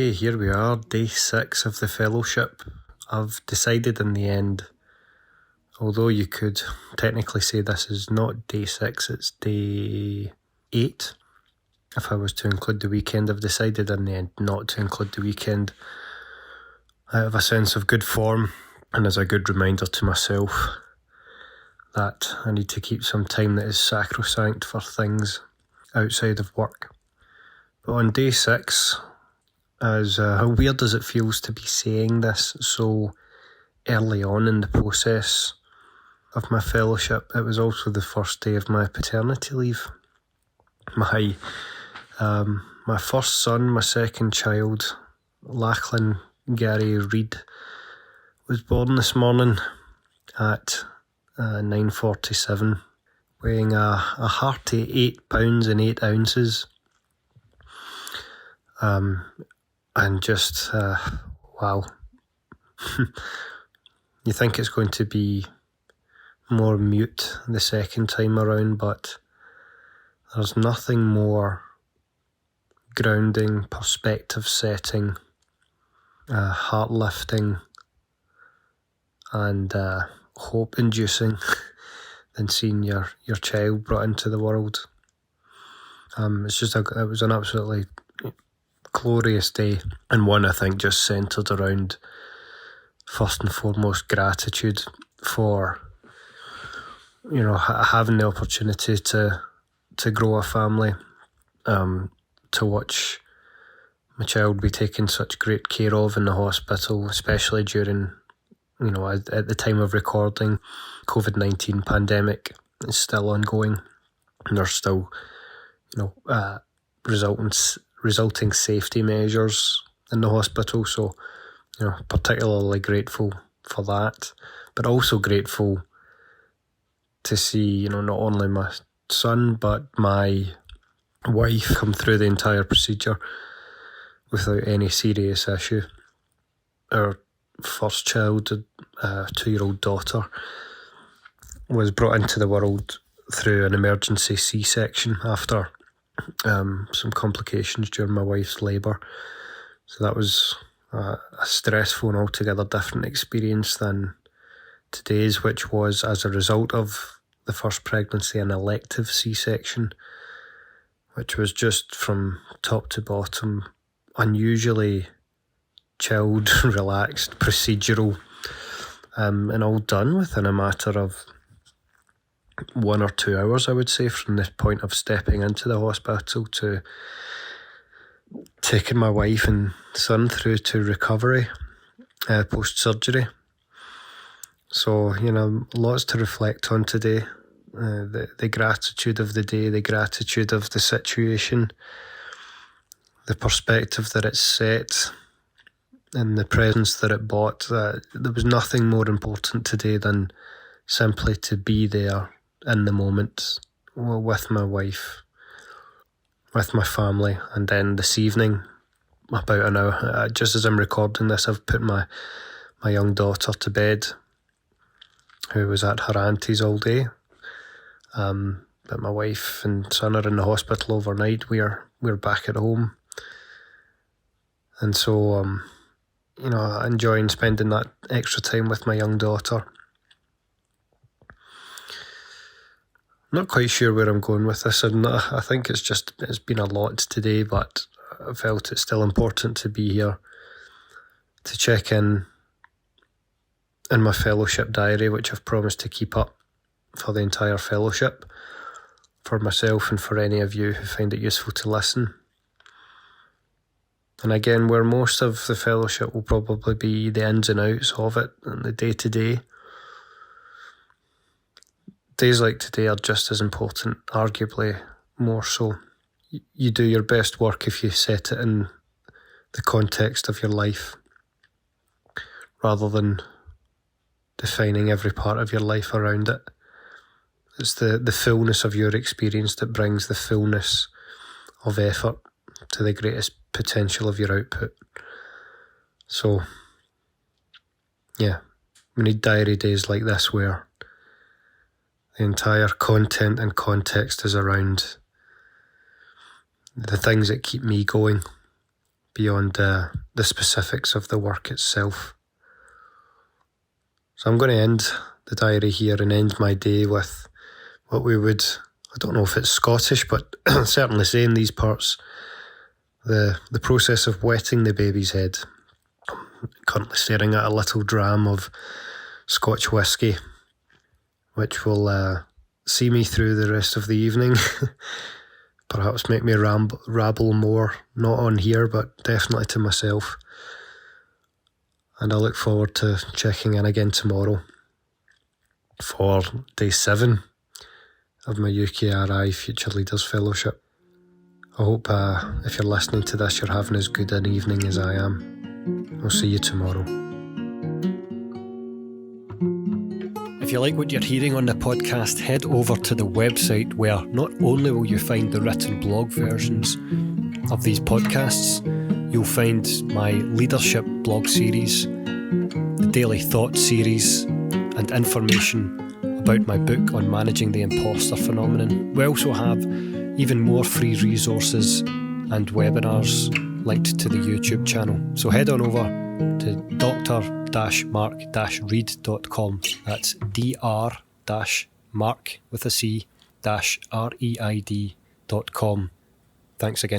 Okay, here we are, day 6 of the fellowship. I've decided in the end, although you could technically say this is not day 6, it's day 8. If I was to include the weekend, I've decided in the end not to include the weekend out of a sense of good form and as a good reminder to myself that I need to keep some time that is sacrosanct for things outside of work. But on day 6, as weird as it feels to be saying this so early on in the process of my fellowship, it was also the first day of my paternity leave. My first son, my second child, Lachlan Gary Reid, was born this morning at 9:47, weighing a hearty 8 pounds and 8 ounces. And just, wow. You think it's going to be more mute the second time around, but there's nothing more grounding, perspective setting, heart lifting, and hope inducing than seeing your child brought into the world. It was an absolutely glorious day, and one I think just centred around first and foremost gratitude for having the opportunity to grow a family, to watch my child be taken such great care of in the hospital, especially during at the time of recording, COVID-19 pandemic is still ongoing, and there's still resulting safety measures in the hospital, so particularly grateful for that, but also grateful to see not only my son but my wife come through the entire procedure without any serious issue. Our first child, a 2-year-old daughter, was brought into the world through an emergency C-section after some complications during my wife's labour. So that was a stressful and altogether different experience than today's, which was, as a result of the first pregnancy, an elective C-section, which was just from top to bottom unusually chilled, relaxed, procedural, and all done within a matter of 1 or 2 hours, I would say, from the point of stepping into the hospital to taking my wife and son through to recovery post-surgery. So, lots to reflect on today. The gratitude of the day, the gratitude of the situation, the perspective that it set, and the presence that it brought. There was nothing more important today than simply to be there in the moment with my wife, with my family. And then this evening, about an hour, just as I'm recording this, I've put my young daughter to bed, who was at her auntie's all day. But my wife and son are in the hospital overnight. We're back at home. And so, enjoying spending that extra time with my young daughter. I'm not quite sure where I'm going with this, and I think it's been a lot today, but I felt it's still important to be here to check in my fellowship diary, which I've promised to keep up for the entire fellowship, for myself and for any of you who find it useful to listen. And again, where most of the fellowship will probably be the ins and outs of it and the day-to-day, days like today are just as important, arguably more so. You do your best work if you set it in the context of your life, rather than defining every part of your life around it. It's the fullness of your experience that brings the fullness of effort to the greatest potential of your output. So, yeah, we need diary days like this where the entire content and context is around the things that keep me going, beyond the specifics of the work itself. So I'm going to end the diary here and end my day with what we would, I don't know if it's Scottish, but certainly say in these parts, the process of wetting the baby's head. I'm currently staring at a little dram of Scotch whisky, which will see me through the rest of the evening. Perhaps make me rabble more, not on here, but definitely to myself. And I look forward to checking in again tomorrow for day 7 of my UKRI Future Leaders Fellowship. I hope if you're listening to this, you're having as good an evening as I am. I'll see you tomorrow. If you like what you're hearing on the podcast, head over to the website where not only will you find the written blog versions of these podcasts, you'll find my leadership blog series, the daily thought series, and information about my book on managing the imposter phenomenon. We also have even more free resources and webinars linked to the YouTube channel. So head on over to dr-marc-reid.com. That's dr-marc with a C -reid.com. Thanks again.